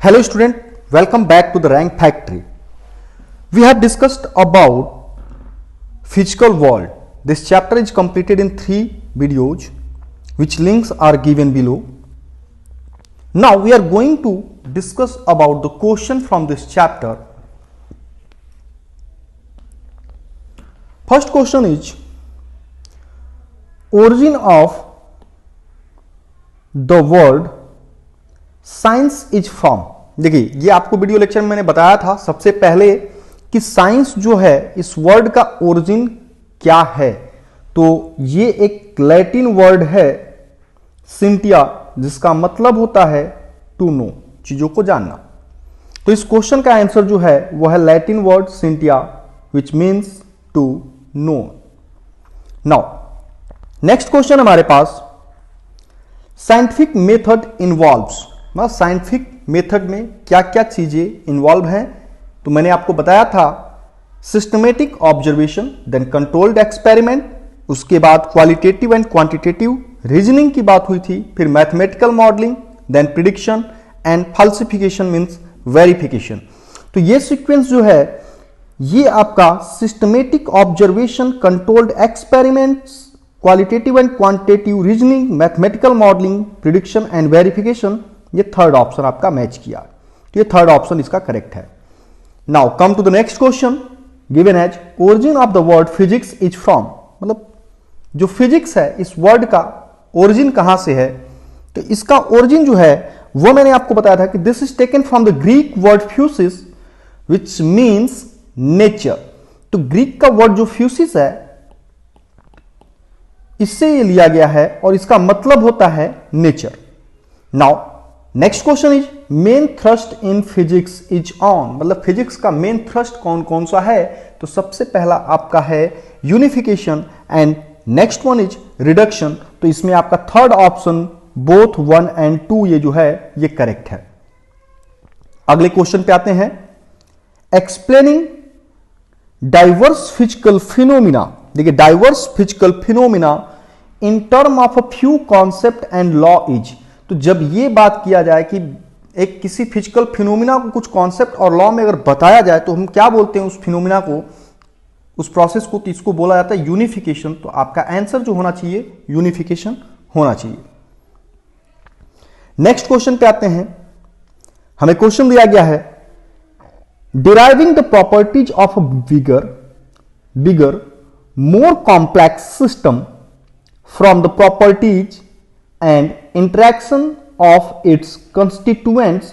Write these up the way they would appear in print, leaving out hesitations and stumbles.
Hello student, welcome back to the Rank Factory. We have discussed about physical world. This chapter is completed in 3 videos which links are given below. Now we are going to discuss about the question from this chapter. First question is origin of the word science is from. देखिए ये आपको video lecture में मैंने बताया था सबसे पहले कि साइंस जो है इस वर्ड का ओरिजिन क्या है। तो ये एक लैटिन वर्ड है सिंटिया, जिसका मतलब होता है टू नो, चीजों को जानना। तो इस क्वेश्चन का आंसर जो है वो है Latin word scientia which means to know. Now next question हमारे पास साइंटिफिक मेथड इन्वॉल्व्स, मतलब साइंटिफिक मेथड में क्या क्या चीजें इन्वॉल्व हैं। तो मैंने आपको बताया था systematic observation, then controlled experiment, उसके बाद क्वालिटेटिव एंड क्वांटिटेटिव रीजनिंग की बात हुई थी, फिर mathematical modelling, then prediction and falsification means verification. तो ये सीक्वेंस जो है ये आपका systematic observation, controlled experiments, qualitative and quantitative reasoning, mathematical modelling, prediction and verification, ये थर्ड ऑप्शन आपका मैच किया। तो ये थर्ड ऑप्शन इसका करेक्ट है। Now come to the next question given as origin of the word physics is from, मतलब जो physics है इस वर्ड का ओरिजिन कहां से है। तो इसका ओरिजिन जो है वो मैंने आपको बताया था कि this is taken from the Greek word physis which means nature. तो ग्रीक का वर्ड जो फ्यूसिस है इससे ये लिया गया है और इसका मतलब होता है nature. Now next question is main thrust in physics is on, मतलब फिजिक्स का मेन थ्रस्ट कौन कौन सा है। तो सबसे पहला आपका है unification and next one is reduction. तो इसमें आपका थर्ड ऑप्शन बोथ 1 एंड 2 ये जो है ये करेक्ट है। अगले क्वेश्चन पे आते हैं एक्सप्लेनिंग डाइवर्स फिजिकल फिनोमिना। देखिए diverse physical phenomena in term of a few concept and law is. तो जब ये बात किया जाए कि एक किसी फिजिकल फिनोमिना को कुछ कॉन्सेप्ट और लॉ में अगर बताया जाए तो हम क्या बोलते हैं उस फिनोमिना को, उस प्रोसेस को, तो इसको बोला जाता है यूनिफिकेशन। तो आपका आंसर जो होना चाहिए यूनिफिकेशन होना चाहिए। नेक्स्ट क्वेश्चन पे आते हैं। हमें क्वेश्चन दिया गया है deriving the properties of a bigger more complex system from the properties and interaction of its constituents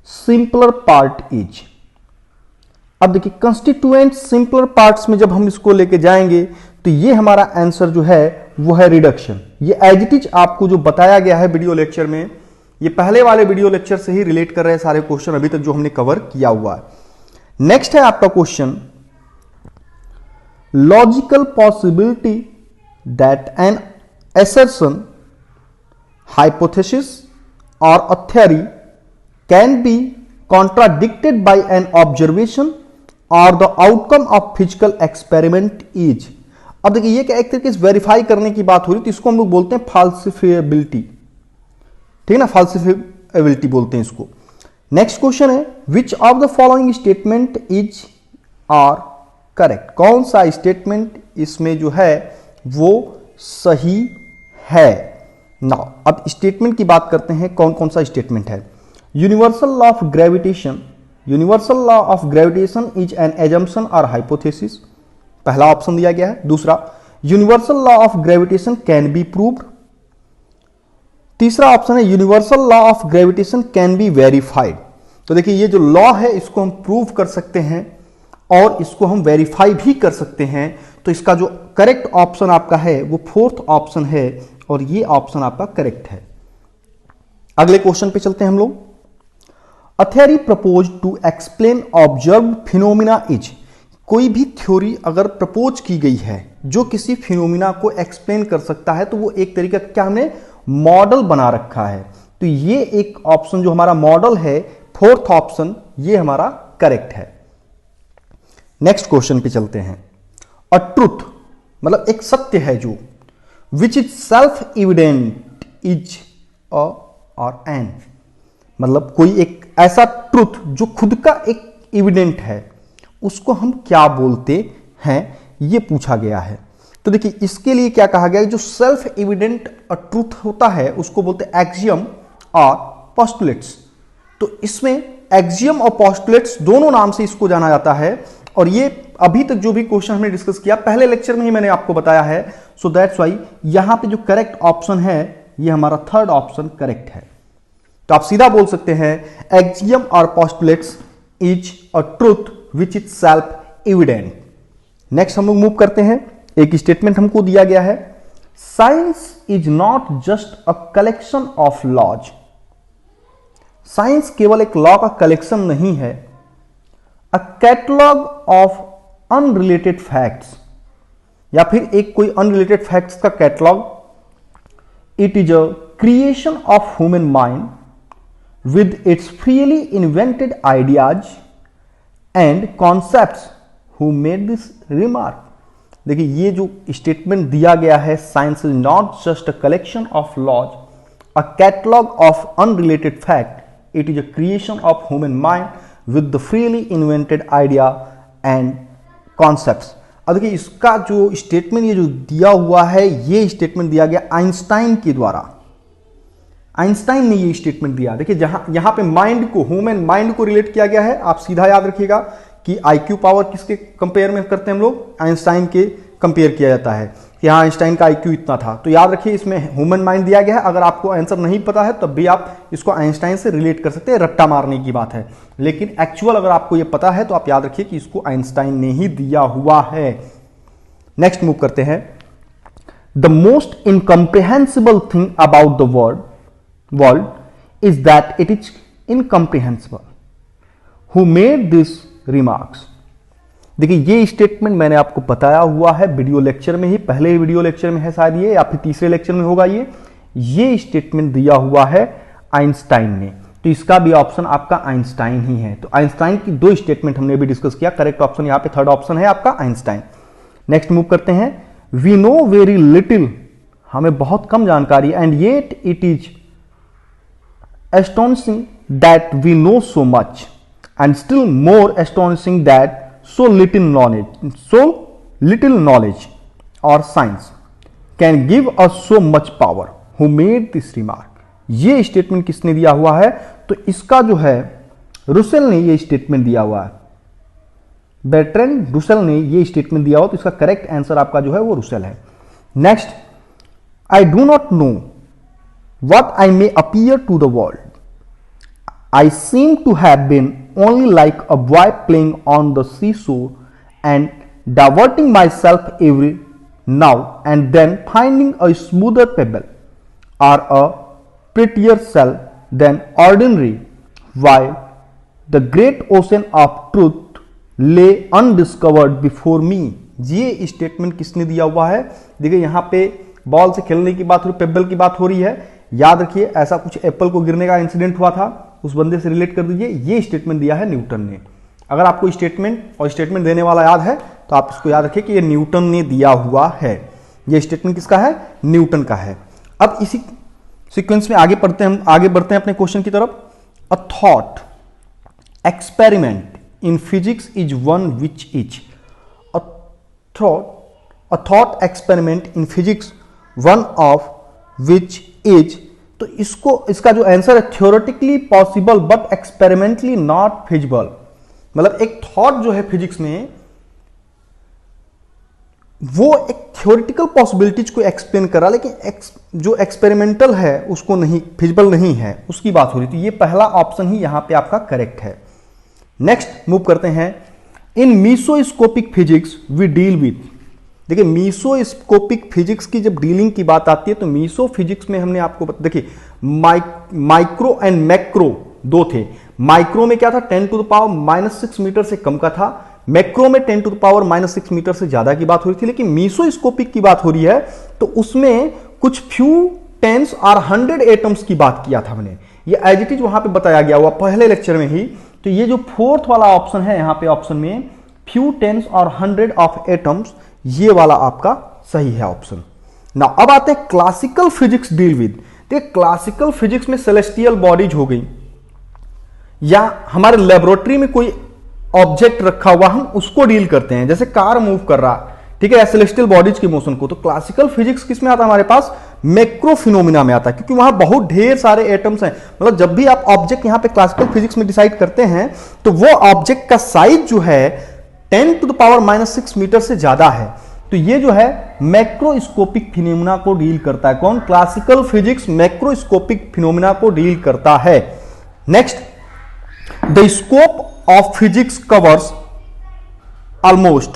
simpler part is। अब देखिए constituent simpler parts में जब हम इसको लेके जाएंगे तो ये हमारा आंसर जो है वो है रिडक्शन। ये एज इट इज आपको जो बताया गया है वीडियो लेक्चर में, ये पहले वाले वीडियो लेक्चर से ही रिलेट कर रहे हैं सारे क्वेश्चन अभी तक जो हमने कवर किया हुआ है। नेक्स्ट है आपका question logical possibility that an assertion, hypothesis or a theory can be contradicted by an observation or the outcome of physical experiment is। अब देखिए ये क्या एक तरीके से वेरीफाई करने की बात हो रही, तो इसको हम लोग बोलते हैं फाल्सिफिएबिलिटी, ठीक है ना, फाल्सिफिएबिलिटी बोलते हैं इसको। नेक्स्ट क्वेश्चन है which of the following statement is are correct, कौन सा स्टेटमेंट इसमें जो है वो सही है। नाउ अब स्टेटमेंट की बात करते हैं, कौन कौन सा स्टेटमेंट है। Universal law of gravitation, universal law of gravitation is an assumption और हाइपोथेसिस, पहला ऑप्शन दिया गया है। दूसरा universal law of gravitation can be proved. तीसरा ऑप्शन है universal law of gravitation can be verified. तो देखिए ये जो लॉ है इसको हम प्रूव कर सकते हैं और इसको हम वेरीफाई भी कर सकते हैं। तो इसका जो करेक्ट ऑप्शन आपका है वो फोर्थ ऑप्शन है और ये ऑप्शन आपका करेक्ट है। अगले क्वेश्चन पे चलते हैं हम लोग। A theory propose to explain observe phenomena is, कोई भी थ्योरी अगर प्रपोज की गई है जो किसी फिनोमिना को एक्सप्लेन कर सकता है तो वो एक तरीका क्या हमने मॉडल बना रखा है। तो ये एक ऑप्शन जो हमारा मॉडल है फोर्थ ऑप्शन ये हमारा करेक्ट है। नेक्स्ट क्वेश्चन पे चलते हैं। अ ट्रूथ मतलब एक सत्य है जो which is self evident is a और एन, मतलब कोई एक ऐसा ट्रुथ जो खुद का एक एविडेंट है, उसको हम क्या बोलते हैं, ये पूछा गया है। तो देखिए इसके लिए क्या कहा गया है, जो सेल्फ एविडेंट ट्रुथ होता है उसको बोलते हैं एक्सियम और पोस्टुलेट्स। तो इसमें एक्सियम और पोस्टुलेट्स दोनों नाम से इसको जाना जाता है। और ये अभी तक जो भी क्वेश्चन हमने डिस्कस किया पहले लेक्चर में ही मैंने आपको बताया है। सो दैट्स वाई यहां पे जो करेक्ट ऑप्शन है ये हमारा थर्ड ऑप्शन करेक्ट है। तो आप सीधा बोल सकते हैं एक्सियम और postulates is a truth which is self evident. Next हम लोग मूव करते हैं। एक स्टेटमेंट हमको दिया गया है, science is not just a collection of laws. Science केवल एक लॉ का कलेक्शन नहीं है, a catalogue of unrelated facts, या फिर एक कोई अनरिलेटेड फैक्ट्स का catalogue. It is a creation of human mind with its freely invented ideas and concepts who made this remark। देखिए ये जो स्टेटमेंट दिया गया है, science is not just a collection of laws, a catalogue of unrelated fact, it is a creation of human mind with the freely invented idea and concepts. अब देखिए इसका जो स्टेटमेंट ये जो दिया हुआ है, ये स्टेटमेंट दिया गया आइंस्टाइन के द्वारा। आइंस्टाइन ने ये स्टेटमेंट दिया। देखिए जहां यहां पे माइंड को, ह्यूमन माइंड को रिलेट किया गया है। आप सीधा याद रखिएगा कि आईक्यू पावर किसके कंपेयर में करते हैं हम लोग, आइंस्टाइन के कंपेयर किया जाता है कि हाँ आइंस्टाइन का आईक्यू इतना था। तो याद रखिए इसमें ह्यूमन माइंड दिया गया है। अगर आपको आंसर नहीं पता है तब भी आप इसको आइंस्टाइन से रिलेट कर सकते हैं, रट्टा मारने की बात है। लेकिन एक्चुअल अगर आपको ये पता है तो आप याद रखिए कि इसको आइंस्टाइन ने ही दिया हुआ है। नेक्स्ट मूव करते हैं। The most incomprehensible thing about the world is that it is incomprehensible. Who made these remarks? देखिए ये स्टेटमेंट मैंने आपको बताया हुआ है वीडियो लेक्चर में ही, पहले वीडियो लेक्चर में है शायद ये, या फिर तीसरे लेक्चर में होगा ये स्टेटमेंट दिया हुआ है आइंस्टाइन ने। तो इसका भी ऑप्शन आपका आइंस्टाइन ही है। तो आइंस्टाइन की दो स्टेटमेंट हमने भी डिस्कस किया। करेक्ट ऑप्शन यहां पे थर्ड ऑप्शन है आपका आइंस्टाइन। नेक्स्ट मूव करते हैं। वी नो वेरी लिटिल, हमें बहुत कम जानकारी, and yet it is astonishing that we know so much, and still more astonishing that so little knowledge or science can give us so much power. Who made this remark? ये statement किसने दिया हुआ है? तो इसका जो है Russell ने ये स्टेटमेंट दिया हुआ है। बर्ट्रैंड रुसेल ने ये स्टेटमेंट दिया हुआ, तो इसका करेक्ट आंसर आपका जो है वो रुसेल है। Next, I do not know what I may appear to the world. I seem to have been only like a boy playing on the seashore and diverting myself every now and then finding a smoother pebble or a prettier shell than ordinary, while the great ocean of truth lay undiscovered before me. ये statement किसने दिया हुआ है? देखिए यहाँ पे ball से खेलने की बात हो रही, पेबल की बात हो रही है। याद रखिए ऐसा कुछ एप्पल को गिरने का इंसिडेंट हुआ था, उस बंदे से रिलेट कर दीजिए। ये स्टेटमेंट दिया है न्यूटन ने। अगर आपको स्टेटमेंट और स्टेटमेंट देने वाला याद है तो आप इसको याद रखिए कि ये न्यूटन ने दिया हुआ है। ये स्टेटमेंट किसका है? न्यूटन का है। अब इसी सीक्वेंस में आगे बढ़ते हैं अपने क्वेश्चन की तरफ। A thought experiment in physics is one which is a thought experiment in physics one of which is. तो इसका जो आंसर है theoretically possible but experimentally not feasible. मतलब एक थॉट जो है फिजिक्स में वो एक थ्योरेटिकल पॉसिबिलिटीज को एक्सप्लेन कर रहा, लेकिन जो एक्सपेरिमेंटल है उसको नहीं, फिजिबल नहीं है, उसकी बात हो रही। तो ये पहला ऑप्शन ही यहां पे आपका करेक्ट है। नेक्स्ट मूव करते हैं। इन मीसोस्कोपिक फिजिक्स वी डील विथ। देखिए मीसोस्कोपिक फिजिक्स की जब डीलिंग की बात आती है तो मीसो फिजिक्स में हमने आपको देखिए माइक्रो एंड मैक्रो दो थे। माइक्रो में क्या था? 10⁻⁻6 मीटर से कम का था। मैक्रो में 10⁻⁻6 मीटर से ज्यादा की बात हो रही थी। लेकिन मीसोस्कोपिक की बात हो रही है तो उसमें कुछ फ्यू टेंस और 100 एटम्स की बात किया था हमने। ये एज इट इज वहां पे बताया गया हुआ पहले लेक्चर में ही। तो ये जो फोर्थ वाला ऑप्शन है यहां पे ऑप्शन में फ्यू टेंस और 100 ऑफ एटम्स, ये वाला आपका सही है ऑप्शन। ना अब आते हैं क्लासिकल फिजिक्स डील विद। देखिए क्लासिकल फिजिक्स में सेलेस्टियल बॉडीज हो गई, या हमारे लेबोरेटरी में कोई ऑब्जेक्ट रखा हुआ, हम उसको डील करते हैं, जैसे कार मूव कर रहा, ठीक है, सेलेस्टियल बॉडीज की मोशन को। तो क्लासिकल फिजिक्स किस में आता है हमारे पास? मैक्रो फिनोमिना में आता है, क्योंकि वहां बहुत ढेर सारे एटम्स हैं। मतलब जब भी आप ऑब्जेक्ट यहां पे क्लासिकल फिजिक्स में डिसाइड करते हैं तो वो ऑब्जेक्ट का साइज जो है 10⁻⁻⁶ मीटर से ज्यादा है। तो ये जो है मैक्रोस्कोपिक फिनोमिना को डील करता है। कौन? क्लासिकल फिजिक्स मैक्रोस्कोपिक फिनोमिना को डील करता है। Next, the scope of physics covers almost,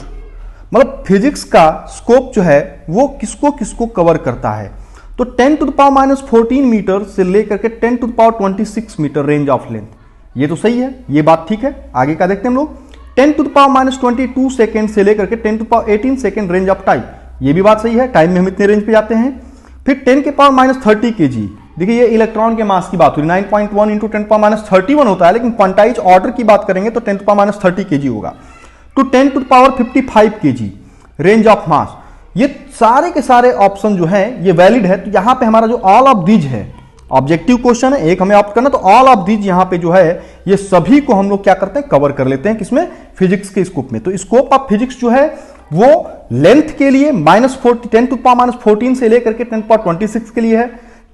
मतलब फिजिक्स का स्कोप जो है वो किसको किसको कवर करता है? तो 10⁻⁻14 मीटर से लेकर के 10⁻26 मीटर रेंज ऑफ लेंथ। ये तो सही है, ये बात ठीक है। आगे का देखते हैं हम लोग, 10⁻22 सेकेंड से लेकर के 10⁻18 सेकेंड रेंज ऑफ टाइम। ये भी बात सही है, टाइम में हम इतने रेंज पे जाते हैं। फिर 10⁻30 kg, देखिए ये इलेक्ट्रॉन के मास की बात हुई, 9.1 इंटू 10⁻31 होता है, लेकिन क्वांटाइज ऑर्डर की बात करेंगे तो 10⁻30 kg होगा। To 10⁵ kg range of mass. ये सारे के सारे ऑप्शन जो हैं ये वैलिड है। तो यहां पे हमारा जो ऑल ऑफ दीज है, ऑब्जेक्टिव क्वेश्चन है, एक हमें ऑप्ट करना, तो ऑल ऑफ दीज यहां पे जो है ये सभी को हम लोग क्या करते हैं? कवर कर लेते हैं। किसमें? फिजिक्स के स्कोप में। तो स्कोप ऑफ फिजिक्स जो है वो लेंथ के लिए -10⁻14 से लेकर के 10⁻26 के लिए है,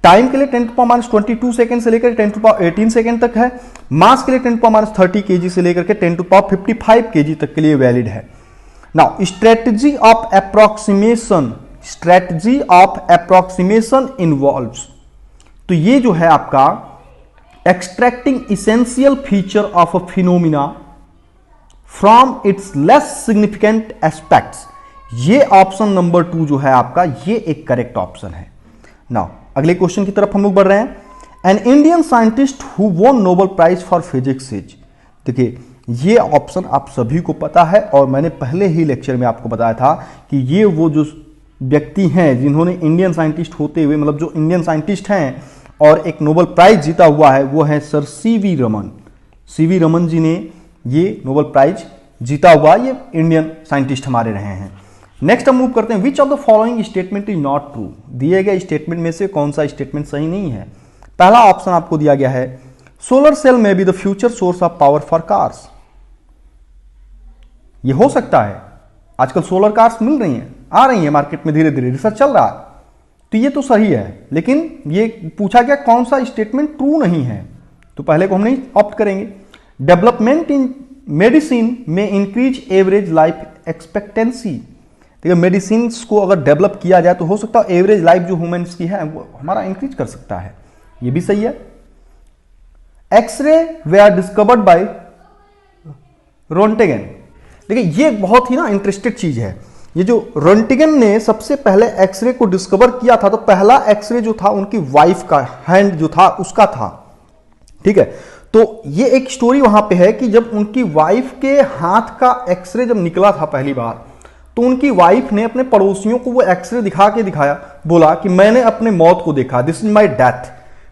टाइम के लिए 10⁻22 सेकेंड से लेकर 10⁻18 सेकेंड तक है, मास के लिए 10⁻30 kg से लेकर के 10⁵ kg तक के लिए वैलिड है। Now strategy of approximation involves, तो ये जो है आपका extracting essential feature of a phenomena from its less significant aspects. ये ऑप्शन नंबर 2 जो है आपका, ये एक करेक्ट ऑप्शन है। नाउ अगले क्वेश्चन की तरफ हम लोग बढ़ रहे हैं। An Indian scientist who won Nobel prize for physics is, देखिए ये ऑप्शन आप सभी को पता है और मैंने पहले ही लेक्चर में आपको बताया था कि ये वो जो व्यक्ति हैं जिन्होंने इंडियन साइंटिस्ट होते हुए, मतलब जो इंडियन साइंटिस्ट हैं और एक नोबेल प्राइज जीता हुआ है, वो है सर सीवी रमन। सीवी रमन जी ने ये नोबेल प्राइज जीता हुआ ये इंडियन साइंटिस्ट हमारे रहे हैं। नेक्स्ट हम मूव करते हैं, which of the following statement is not true. दिए गए स्टेटमेंट में से कौन सा स्टेटमेंट सही नहीं है? पहला ऑप्शन आपको दिया गया है, सोलर सेल में be the future source of power for cars. ये हो सकता है, आजकल सोलर कार्स मिल रही हैं, आ रही हैं मार्केट में, धीरे धीरे रिसर्च चल रहा है, तो ये तो सही है। लेकिन ये पूछा गया कौन सा स्टेटमेंट ट्रू नहीं है, तो पहले को हम नहीं ऑप्ट करेंगे। डेवलपमेंट इन मेडिसिन में इंक्रीज एवरेज लाइफ एक्सपेक्टेंसी। देखिए मेडिसिन को अगर डेवलप किया जाए तो हो सकता है एवरेज लाइफ जो ह्यूमंस की है वो हमारा इंक्रीज कर सकता है, ये भी सही है। X ray were discovered by Roentgen. देखिए ये बहुत ही ना इंटरेस्टेड चीज है, ये जो रोंटेगन ने सबसे पहले एक्सरे को डिस्कवर किया था, तो पहला एक्सरे जो था उनकी वाइफ का हैंड जो था उसका था, ठीक है। तो ये एक स्टोरी वहां पे है कि जब उनकी वाइफ के हाथ का एक्सरे जब निकला था पहली बार, तो उनकी वाइफ ने अपने पड़ोसियों को वो एक्सरे दिखा के दिखाया, बोला कि मैंने अपने मौत को देखा, दिस इज माई डेथ,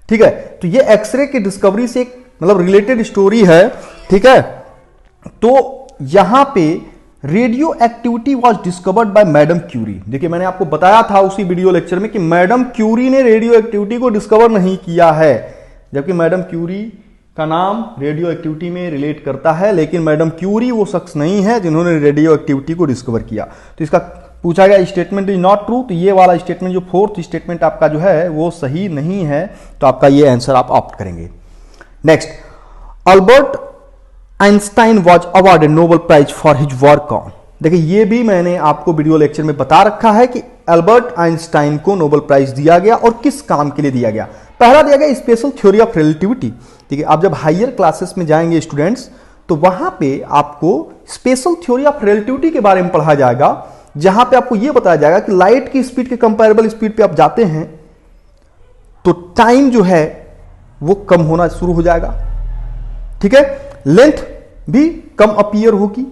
ठीक है। तो ये एक्सरे की डिस्कवरी से एक मतलब रिलेटेड स्टोरी है, ठीक है। तो यहां पे radioactivity was discovered by madam Curie. देखिए मैंने आपको बताया था उसी वीडियो लेक्चर में कि मैडम क्यूरी ने रेडियो एक्टिविटी को डिस्कवर नहीं किया है, जबकि मैडम क्यूरी का नाम रेडियो एक्टिविटी में रिलेट करता है, लेकिन मैडम क्यूरी वो शख्स नहीं है जिन्होंने रेडियो एक्टिविटी को डिस्कवर किया। तो इसका पूछा गया स्टेटमेंट इज नॉट ट्रू, तो ये वाला स्टेटमेंट जो फोर्थ स्टेटमेंट आपका जो है वो सही नहीं है, तो आपका ये आंसर आप ऑप्ट करेंगे। Next, Albert Einstein was awarded Nobel prize for his work on. देखिए ये भी मैंने आपको वीडियो लेक्चर में बता रखा है कि अल्बर्ट आइंस्टाइन को नोबेल प्राइज दिया गया और किस काम के लिए दिया गया। पहला दिया गया स्पेशल थ्योरी ऑफ रिलेटिविटी। ठीक है, आप जब हायर क्लासेस में जाएंगे स्टूडेंट्स, तो वहां पे आपको स्पेशल थ्योरी ऑफ रिलेटिविटी के बारे में पढ़ा जाएगा, जहां पे आपको यह बताया जाएगा कि लाइट की स्पीड के कंपैरेबल स्पीड पे आप जाते हैं तो टाइम जो है वो कम होना शुरू हो जाएगा, ठीक है, लेंथ भी कम अपीयर होगी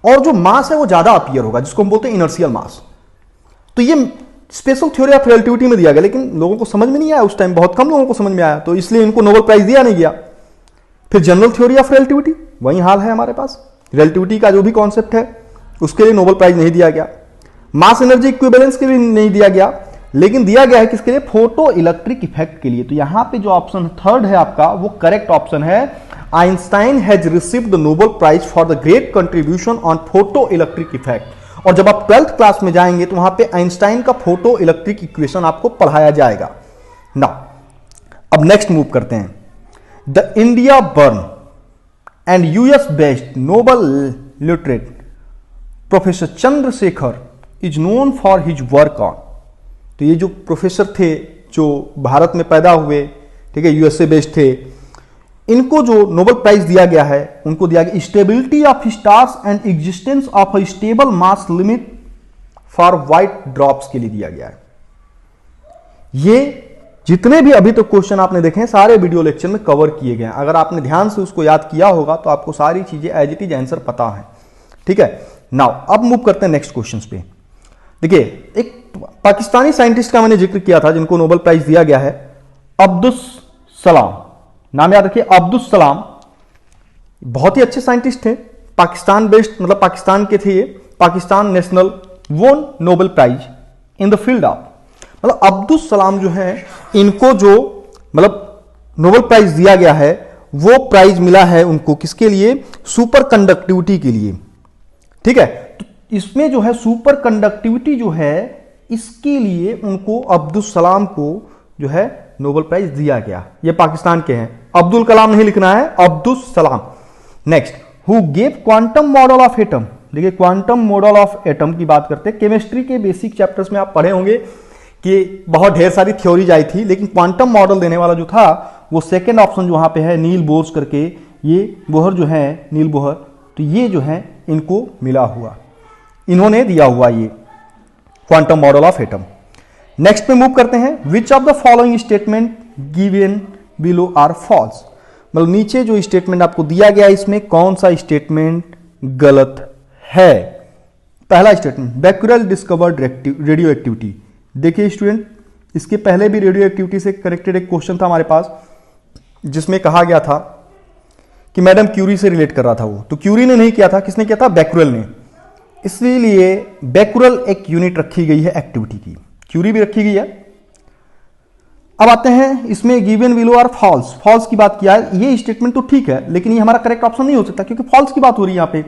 और जो मास है वो ज्यादा अपीयर होगा, जिसको हम बोलते हैं इनर्शियल मास। तो ये स्पेशल थ्योरी ऑफ रिलेटिविटी में दिया गया, लेकिन लोगों को समझ में नहीं आया उस टाइम, बहुत कम लोगों को समझ में आया, तो इसलिए इनको नोबेल प्राइज दिया नहीं गया। फिर जनरल थ्योरी ऑफ रिलेटिविटी, वही हाल है हमारे पास, रिलेटिविटी का जो भी कॉन्सेप्ट है उसके लिए नोबेल प्राइज नहीं दिया गया। मास एनर्जी इक्विवेलेंस के लिए नहीं दिया गया, लेकिन दिया गया है किसके लिए? फोटो इलेक्ट्रिक इफेक्ट के लिए। तो यहां पे जो ऑप्शन थर्ड है आपका वो करेक्ट ऑप्शन है। Einstein has received the Nobel prize for the great contribution on photoelectric effect. और जब आप 12th क्लास में जाएंगे तो वहां पे आइंस्टाइन का फोटो इलेक्ट्रिक इक्वेशन आपको पढ़ाया जाएगा ना। अब नेक्स्ट मूव करते हैं। The India burn and US based Nobel literate professor Chandrashekhar is known for his work on. तो ये जो प्रोफेसर थे जो भारत में पैदा हुए, ठीक है, यूएसए बेस्ड थे, इनको जो नोबेल प्राइज दिया गया है उनको दिया गया stability of stars and existence of a stable mass limit for white drops के लिए दिया गया है। ये जितने भी अभी तक क्वेश्चन आपने देखे हैं सारे वीडियो लेक्चर में कवर किए गए हैं। अगर आपने ध्यान से उसको याद किया होगा तो आपको सारी चीजें एज इट इज आंसर पता है, ठीक है। नाउ अब मूव करते हैं नेक्स्ट क्वेश्चन पे। देखिए, एक पाकिस्तानी साइंटिस्ट का मैंने जिक्र किया था जिनको नोबेल प्राइज दिया गया है, अब्दुल सलाम। नाम याद रखिए, अब्दुल सलाम। बहुत ही अच्छे साइंटिस्ट थे, पाकिस्तान बेस्ड, मतलब पाकिस्तान के थे ये, Pakistan national won Nobel prize in the field of, मतलब अब्दुल सलाम जो है इनको जो मतलब नोबेल प्राइज दिया गया है वो प्राइज मिला है उनको किसके लिए? सुपर कंडक्टिविटी के लिए, ठीक है। तो इसमें जो है सुपर कंडक्टिविटी जो है इसके लिए उनको अब्दुल सलाम को जो है नोबेल प्राइज दिया गया। ये पाकिस्तान के हैं, अब्दुल कलाम नहीं लिखना है, Abdul Salam. Next, who gave quantum model of atom. देखिए, क्वांटम मॉडल ऑफ एटम की बात करते हैं। केमिस्ट्री के बेसिक चैप्टर्स में आप पढ़े होंगे कि बहुत ढेर सारी थ्योरीज आई थी, लेकिन क्वांटम मॉडल देने वाला जो था वो सेकंड ऑप्शन जो वहां पे है नील बोर्स करके, ये बोहर जो है नील बोहर, तो ये जो है इनको मिला हुआ, इन्होंने दिया हुआ ये quantum model of atom. Next पे मूव करते हैं। Which of the following statement given below are false. मतलब नीचे जो स्टेटमेंट आपको दिया गया इसमें कौन सा स्टेटमेंट गलत है? पहला statement, Becquerel discovered radio activity. देखिए स्टूडेंट, इसके पहले भी रेडियो एक्टिविटी से कनेक्टेड एक क्वेश्चन था हमारे पास जिसमें कहा गया था कि मैडम क्यूरी से रिलेट कर रहा था वो, तो क्यूरी ने नहीं किया था, किसने किया था? बैक्यूरेल ने। इसलिए बैक्यूरेल एक यूनिट रखी गई है एक्टिविटी की, क्यूरी भी रखी गई है। अब आते हैं इसमें given below are false. False की बात किया है, ये स्टेटमेंट तो ठीक है लेकिन ये हमारा करेक्ट ऑप्शन नहीं हो सकता क्योंकि फॉल्स की बात हो रही है यहां पे।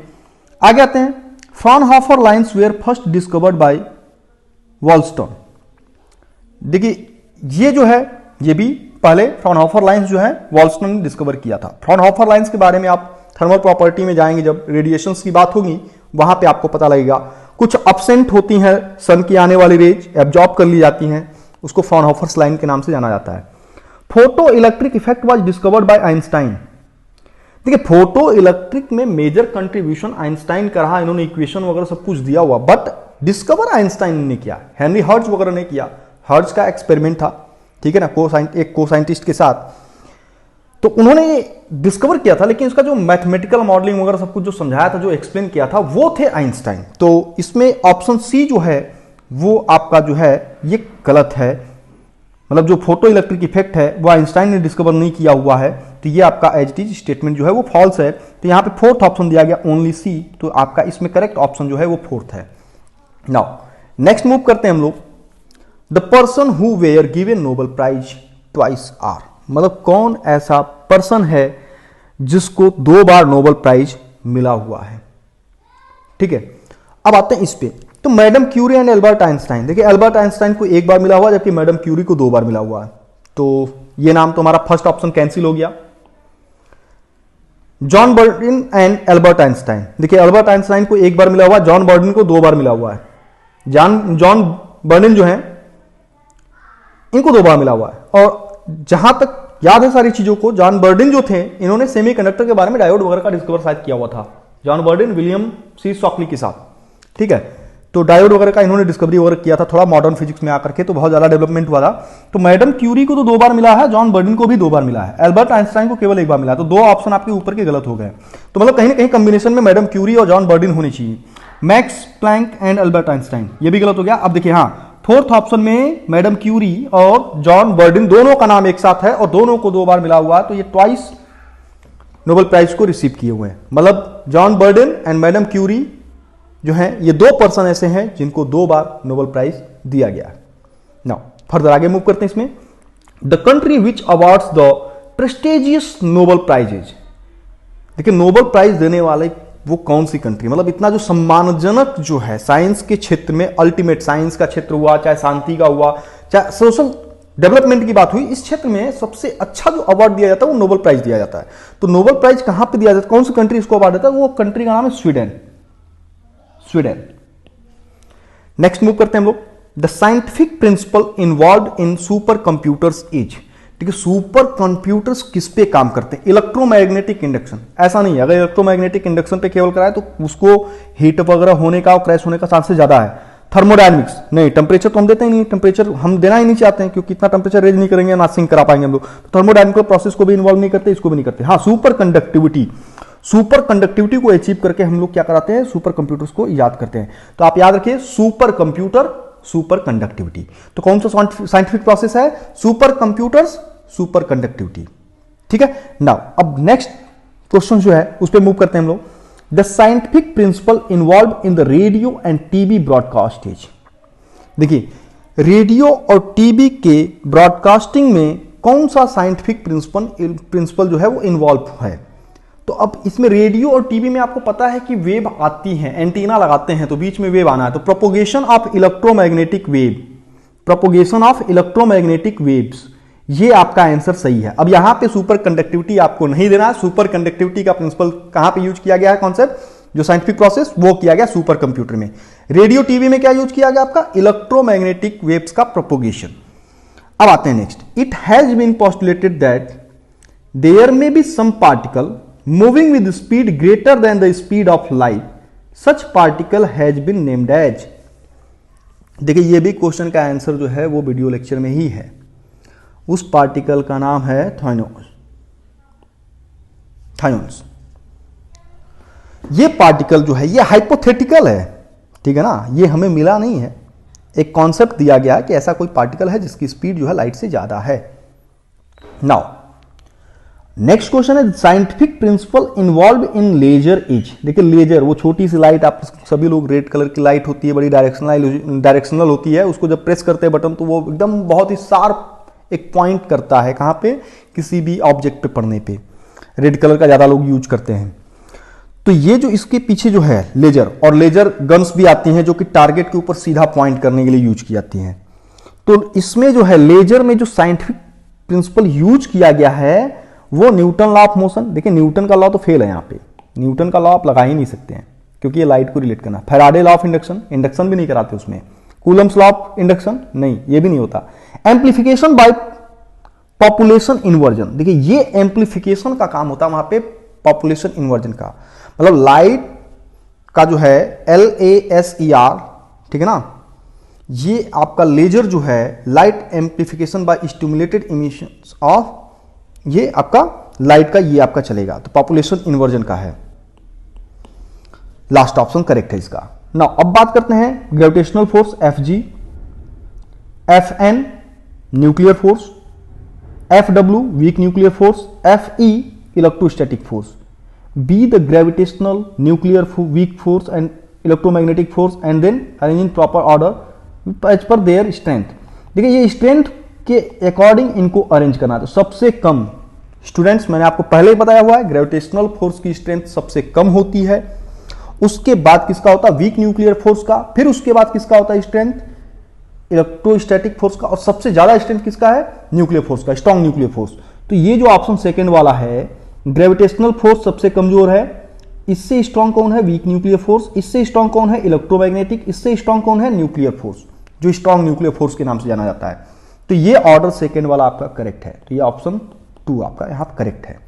आगे आते हैं, Fraunhofer lines were first discovered by Wollaston. देखिए, ये जो है ये भी पहले फ्रॉनहोफर लाइन्स जो है वॉलस्टोन ने डिस्कवर किया था। फ्रॉनहोफर लाइन्स के बारे में आप थर्मल प्रॉपर्टी में जाएंगे, जब रेडिएशंस की बात होगी वहां पे आपको पता लगेगा। कुछ अपसेंट होती हैं सन की आने वाली रेज, एब्जॉर्ब कर ली जाती हैं, उसको फ्रॉनहोफर्स लाइन के नाम से जाना जाता है। Photo electric effect was discovered by Einstein. देखिए, फोटो इलेक्ट्रिक में मेजर कंट्रीब्यूशन आइंस्टाइन का रहा, इन्होंने इक्वेशन वगैरह सब कुछ दिया हुआ, बट डिस्कवर आइंस्टाइन ने किया, हेनरी हर्ट्ज वगैरह ने किया। हर्ट्ज का एक्सपेरिमेंट था, ठीक है ना, एक को साइंटिस्ट के साथ, तो उन्होंने डिस्कवर किया था, लेकिन उसका जो मैथमेटिकल मॉडलिंग वगैरह सब कुछ जो समझाया था, जो एक्सप्लेन किया था, वो थे आइंस्टाइन। तो इसमें ऑप्शन सी जो है वो आपका जो है ये गलत है। मतलब जो फोटो इलेक्ट्रिक इफेक्ट है वो आइंस्टाइन ने डिस्कवर नहीं किया हुआ है, तो ये आपका एज इट इज स्टेटमेंट जो है वो फॉल्स है। तो यहाँ पे फोर्थ ऑप्शन दिया गया ओनली सी, तो आपका इसमें करेक्ट ऑप्शन जो है वो फोर्थ है। नाउ नेक्स्ट मूव करते हैं हम लोग, the person who were given Nobel prize twice are. मतलब कौन ऐसा पर्सन है जिसको 2 बार नोबेल प्राइज मिला हुआ है, ठीक है। अब आते हैं इस पे, तो madam Curie and Albert Einstein. देखिए, एल्बर्ट आइंस्टाइन को 1 बार मिला हुआ जबकि मैडम क्यूरी को 2 बार मिला हुआ है, तो ये नाम तो हमारा फर्स्ट ऑप्शन कैंसिल हो गया। John Bardeen and Albert Einstein. देखिए, एल्बर्ट आइंस्टाइन को 1 बार मिला हुआ, जॉन बर्डिन को 2 बार मिला हुआ है। जॉन बर्डिन जो है इनको 2 बार मिला हुआ है, और जहां तक याद है सारी चीजों को, जॉन बर्डिन जो थे इन्होंने सेमीकंडक्टर के बारे में डायोड वगैरह का डिस्कवर शायद किया हुआ था, जॉन बर्डिन विलियम सी शॉकली के साथ, ठीक है। तो डायोड वगैरह का इन्होंने डिस्कवरी वगैरह किया था थोड़ा मॉडर्न फिजिक्स में आकर के, तो बहुत ज्यादा डेवलपमेंट हुआ था। तो मैडम क्यूरी को तो 2 बार मिला है, जॉन बर्डिन को भी 2 बार मिला है, एल्बर्ट आइंस्टाइन को केवल 1 बार मिला है। तो 2 ऑप्शन आपके ऊपर के गलत हो गए। तो मतलब कहीं ना कहीं कॉम्बिनेशन में मैडम क्यूरी और जॉन बर्डिन होनी चाहिए। Max Planck and Albert Einstein, ये भी गलत हो गया। अब देखिए, हाँ, फोर्थ ऑप्शन में मैडम क्यूरी और जॉन बर्डिन दोनों का नाम एक साथ है और दोनों को 2 बार मिला हुआ है, तो ये ट्वाइस नोबेल प्राइज को रिसीव किए हुए हैं। मतलब John Bardeen and madam Curie जो हैं ये 2 पर्सन ऐसे हैं जिनको 2 बार नोबेल प्राइज दिया गया है। नाउ फर्दर आगे मूव करते हैं इसमें, the country which awards the prestigious Nobel prizes. देखिए नोबेल प्राइज देने वाले वो कौन सी कंट्री, मतलब इतना जो सम्मानजनक जो है साइंस के क्षेत्र में, अल्टीमेट साइंस का क्षेत्र हुआ, चाहे शांति का हुआ, चाहे सोशल डेवलपमेंट की बात हुई, इस क्षेत्र में सबसे अच्छा जो अवार्ड दिया जाता है वो नोबेल प्राइज दिया जाता है। तो नोबेल प्राइज कहां पे दिया जाता है, कौन सी कंट्री इसको अवार्ड देता है, वो कंट्री का नाम है स्वीडन। स्वीडन। नेक्स्ट मूव करते हैं हम लोग, the scientific principle involve in super computers is. ठीक है, सुपर कंप्यूटर्स किस पे काम करते हैं, इलेक्ट्रोमैग्नेटिक इंडक्शन। ऐसा नहीं है, अगर इलेक्ट्रोमैग्नेटिक इंडक्शन पे केवल कराए तो उसको हीट वगैरह होने का और क्रैश होने का चांसेस ज्यादा है। थर्मोडायनेमिक्स नहीं, टेम्परेचर तो हम देते ही नहीं, टेम्परेचर हम देना ही नहीं चाहते हैं, क्योंकि इतना टेम्परेचर रेज नहीं करेंगे ना सिंक करा पाएंगे हम लोग। थर्मोडायनेमिकल प्रोसेस को भी इन्वॉल्व नहीं करते, इसको भी नहीं करते। हाँ, सुपर कंडक्टिविटी, सुपर कंडक्टिविटी को अचीव करके हम लोग क्या कराते हैं, सुपर कंप्यूटर्स को याद करते हैं। तो आप याद रखिए सुपर कंप्यूटर, सुपर कंडक्टिविटी। तो कौन सा साइंटिफिक प्रोसेस है, सुपर कंप्यूटर्स, सुपर कंडक्टिविटी। ठीक है, नाउ अब नेक्स्ट क्वेश्चन जो है उस पर मूव करते हैं हम लोग, the scientific principle involve in the radio and TV broadcast is. देखिए रेडियो और टीवी के ब्रॉडकास्टिंग में कौन सा साइंटिफिक प्रिंसिपल जो है वो इन्वॉल्व है। तो अब इसमें रेडियो और टीवी में आपको पता है कि वेव आती है, एंटीना लगाते हैं तो बीच में वेव आना है, तो propagation of electromagnetic wave, propagation of electromagnetic waves, ये आपका आंसर सही है। अब यहां पे सुपर कंडक्टिविटी आपको नहीं देना है, सुपर कंडक्टिविटी का प्रिंसिपल कहां पे यूज किया गया है, कॉन्सेप्ट जो साइंटिफिक प्रोसेस वो किया गया सुपर कंप्यूटर में। रेडियो टीवी में क्या यूज किया गया आपका, इलेक्ट्रोमैग्नेटिक वेव्स का प्रोपोगेशन। अब आते हैं next, it has been postulated that there may be some particle moving with speed greater than the speed of light, such particle has been named as. देखिए ये भी क्वेश्चन का आंसर जो है वो वीडियो लेक्चर में ही है। उस पार्टिकल का नाम है थायोन्स। थायोन्स ये पार्टिकल जो है ये हाइपोथेटिकल है, ठीक है ना, ये हमें मिला नहीं है, एक कॉन्सेप्ट दिया गया कि ऐसा कोई पार्टिकल है जिसकी स्पीड जो है लाइट से ज्यादा है। नाउ नेक्स्ट क्वेश्चन है, scientific principle involve in laser is. देखिए लेजर वो छोटी सी लाइट, आप सभी लोग रेड कलर की लाइट होती है, बड़ी डायरेक्शनल होती है, उसको जब प्रेस करते हैं बटन तो वो एकदम बहुत ही शार्प एक पॉइंट करता है, कहां पे, किसी भी ऑब्जेक्ट पे पड़ने पे। रेड कलर का ज्यादा लोग यूज करते हैं। तो ये जो इसके पीछे जो है लेजर, और लेजर गन्स भी आती हैं जो कि टारगेट के ऊपर सीधा पॉइंट करने के लिए यूज की जाती हैं। तो इसमें जो है लेजर में जो साइंटिफिक प्रिंसिपल यूज किया गया है वो न्यूटन लॉ ऑफ मोशन। देखिए न्यूटन का लॉ तो फेल है, यहां पे न्यूटन का लॉ आप लगा ही नहीं सकते हैं क्योंकि ये लाइट को रिलेट करना। Faraday law of induction, induction भी नहीं कराते उसमें। कूलम्स लॉ ऑफ इंडक्शन नहीं, ये भी नहीं होता। एम्प्लीफिकेशन बाय पॉपुलेशन इन्वर्जन, देखिए ये एम्प्लीफिकेशन का काम होता है वहां पे, पॉपुलेशन इन्वर्जन का, मतलब लाइट का जो है LASER, ठीक है ना, ये आपका लेजर जो है light amplification by stimulated emissions of, ये आपका लाइट का ये आपका चलेगा, तो पॉपुलेशन इन्वर्जन का है। लास्ट ऑप्शन करेक्ट है इसका। नाउ अब बात करते हैं gravitational force FG, FN nuclear force, FW weak nuclear force, FE electrostatic force, B the gravitational nuclear weak force and electromagnetic force, and then arrange in proper order as per their strength. देखिए ये strength के according इनको arrange करना है। तो सबसे कम students, मैंने आपको पहले ही बताया हुआ है, ग्रेविटेशनल फोर्स की स्ट्रेंथ सबसे कम होती है, उसके बाद किसका होता है, वीक न्यूक्लियर फोर्स का, फिर उसके बाद किसका होता है स्ट्रेंथ, इलेक्ट्रोस्टैटिक फोर्स का, और सबसे ज्यादा स्ट्रेंथ किसका है, न्यूक्लियर फोर्स का, स्ट्रॉन्ग न्यूक्लियर फोर्स। तो ये जो ऑप्शन सेकंड वाला है, ग्रेविटेशनल फोर्स सबसे कमजोर है, इससे स्ट्रॉन्ग कौन है, वीक न्यूक्लियर फोर्स, इससे स्ट्रॉन्ग कौन है, इलेक्ट्रोमैग्नेटिक, इससे स्ट्रॉन्ग कौन है, न्यूक्लियर फोर्स, जो स्ट्रॉन्ग न्यूक्लियर फोर्स के नाम से जाना जाता है। तो ये ऑर्डर सेकंड वाला आपका करेक्ट है, तो ये ऑप्शन 2 आपका यहां करेक्ट है।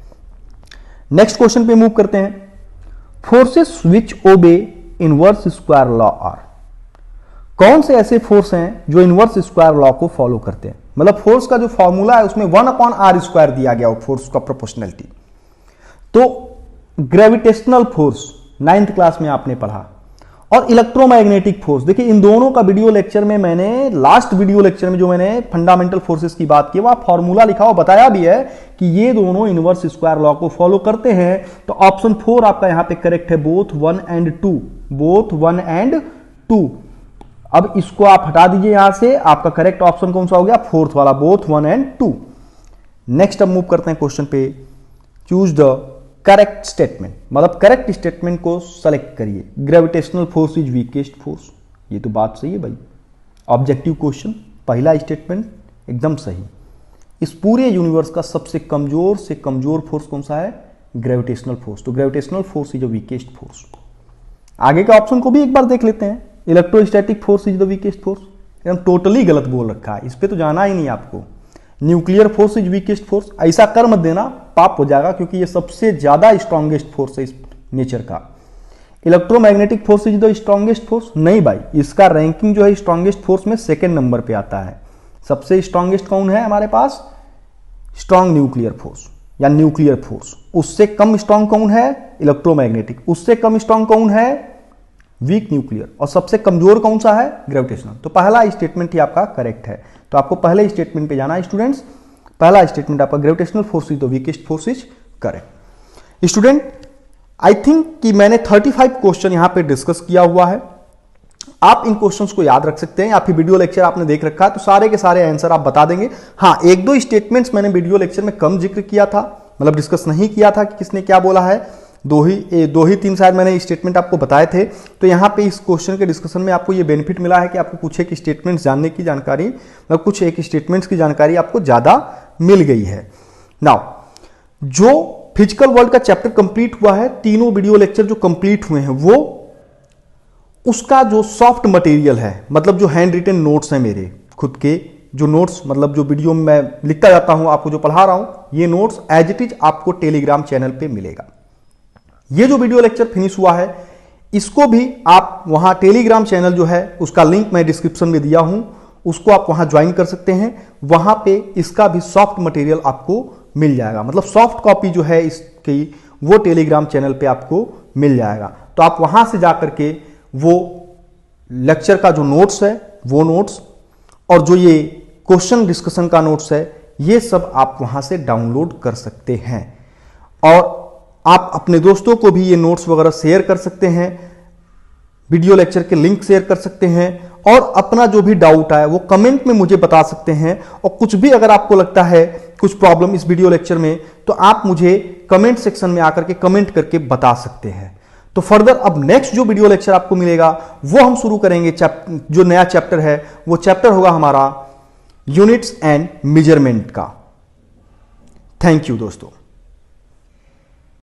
नेक्स्ट क्वेश्चन पे मूव करते हैं, फोर्सेस विच ओबे इनवर्स स्क्वायर लॉ आर। कौन से ऐसे फोर्स हैं जो इनवर्स स्क्वायर लॉ को फॉलो करते हैं, मतलब फोर्स का जो फॉर्मूला है उसमें 1/r² दिया गया, फोर्स का प्रोपोर्शनलिटी। तो ग्रेविटेशनल फोर्स 9th क्लास में आपने पढ़ा, और इलेक्ट्रोमैग्नेटिक फोर्स, देखिए इन दोनों का वीडियो लेक्चर में मैंने, लास्ट वीडियो लेक्चर में जो मैंने फंडामेंटल फोर्सेस की बात की, वहां फॉर्मूला लिखा और बताया भी है कि ये दोनों इनवर्स स्क्वायर लॉ को फॉलो करते हैं। तो ऑप्शन 4 आपका यहां पे करेक्ट है, बोथ 1 and 2, बोथ 1 and 2। अब इसको आप हटा दीजिए यहां से, आपका करेक्ट ऑप्शन कौन सा हो गया, 4th वाला, बोथ 1 and 2। नेक्स्ट अब मूव करते हैं क्वेश्चन पे, चूज द करेक्ट स्टेटमेंट, मतलब करेक्ट स्टेटमेंट को सेलेक्ट करिए। Gravitational force is weakest force, ये तो बात सही है भाई। ऑब्जेक्टिव क्वेश्चन, पहला स्टेटमेंट एकदम सही। इस पूरे यूनिवर्स का सबसे कमजोर से कमजोर फोर्स कौन सा है? Gravitational force. तो gravitational force is the weakest force. आगे के ऑप्शन को भी एक बार देख लेते हैं। Electrostatic force is the weakest force, एकदम टोटली गलत बोल रखा है, इस पे तो जाना ही नहीं आपको। Nuclear force is weakest force, ऐसा कर मत देना, पाप हो जाएगा, क्योंकि ये सबसे ज्यादा स्ट्रॉन्गेस्ट फोर्स है इस नेचर का। Electromagnetic force is the strongest force, नहीं भाई, इसका रैंकिंग जो है स्ट्रॉन्गेस्ट फोर्स में सेकंड नंबर पे आता है। सबसे स्ट्रॉन्गेस्ट कौन है हमारे पास? स्ट्रॉन्ग न्यूक्लियर फोर्स या न्यूक्लियर फोर्स। उससे कम स्ट्रॉन्ग कौन है? इलेक्ट्रोमैग्नेटिक। उससे कम स्ट्रॉन्ग कौन है? Weak nuclear. और सबसे कमजोर कौन सा है? ग्रेविटेशनल। तो पहला स्टेटमेंट ही आपका करेक्ट है। तो आपको पहले स्टेटमेंट पे जाना है स्टूडेंट्स। पहला स्टेटमेंट आपका gravitational force is the weakest force is correct. Student, I think कि मैंने 35 क्वेश्चन यहां पे डिस्कस किया हुआ है। आप इन क्वेश्चंस को याद रख सकते हैं, या फिर वीडियो लेक्चर आपने देख रखा है तो सारे के सारे आंसर आप बता देंगे। हाँ, एक दो स्टेटमेंट्स मैंने वीडियो लेक्चर में कम जिक्र किया था, मतलब डिस्कस नहीं किया था कि किसने क्या बोला है। दो ही तीन शायद मैंने स्टेटमेंट आपको बताए थे। तो यहाँ पे इस क्वेश्चन के डिस्कशन में आपको ये बेनिफिट मिला है कि आपको कुछ एक स्टेटमेंट्स जानने की जानकारी, मतलब कुछ एक स्टेटमेंट्स की जानकारी आपको ज्यादा मिल गई है। नाउ, जो फिजिकल वर्ल्ड का चैप्टर कंप्लीट हुआ है, तीनों वीडियो लेक्चर जो कंप्लीट हुए हैं, वो उसका जो सॉफ्ट मटेरियल है, मतलब जो हैंड रिटन नोट्स हैं मेरे खुद के जो नोट्स, मतलब जो वीडियो में मैं लिखता जाता हूं, आपको जो पढ़ा रहा हूं, ये नोट्स एज इट इज आपको टेलीग्राम चैनल पे मिलेगा। ये जो वीडियो लेक्चर फिनिश हुआ है, इसको भी आप वहां टेलीग्राम चैनल जो है उसका लिंक मैं डिस्क्रिप्शन में दिया हूं, उसको आप वहां ज्वाइन कर सकते हैं। वहां पे इसका भी सॉफ्ट मटेरियल आपको मिल जाएगा, मतलब सॉफ्ट कॉपी जो है इसकी वो टेलीग्राम चैनल पे आपको मिल जाएगा। तो आप वहां से जाकर के वो लेक्चर का जो नोट्स है वो नोट्स, और जो ये क्वेश्चन डिस्कशन का नोट्स है, ये सब आप वहां से डाउनलोड कर सकते हैं। और आप अपने दोस्तों को भी ये नोट्स वगैरह शेयर कर सकते हैं, वीडियो लेक्चर के लिंक शेयर कर सकते हैं, और अपना जो भी डाउट आए वो कमेंट में मुझे बता सकते हैं। और कुछ भी अगर आपको लगता है कुछ प्रॉब्लम इस वीडियो लेक्चर में, तो आप मुझे कमेंट सेक्शन में आकर के कमेंट करके बता सकते हैं। तो फर्दर अब नेक्स्ट जो वीडियो लेक्चर आपको मिलेगा वो हम शुरू करेंगे, जो नया चैप्टर है वो चैप्टर होगा हमारा यूनिट्स एंड मेजरमेंट का। थैंक यू दोस्तों।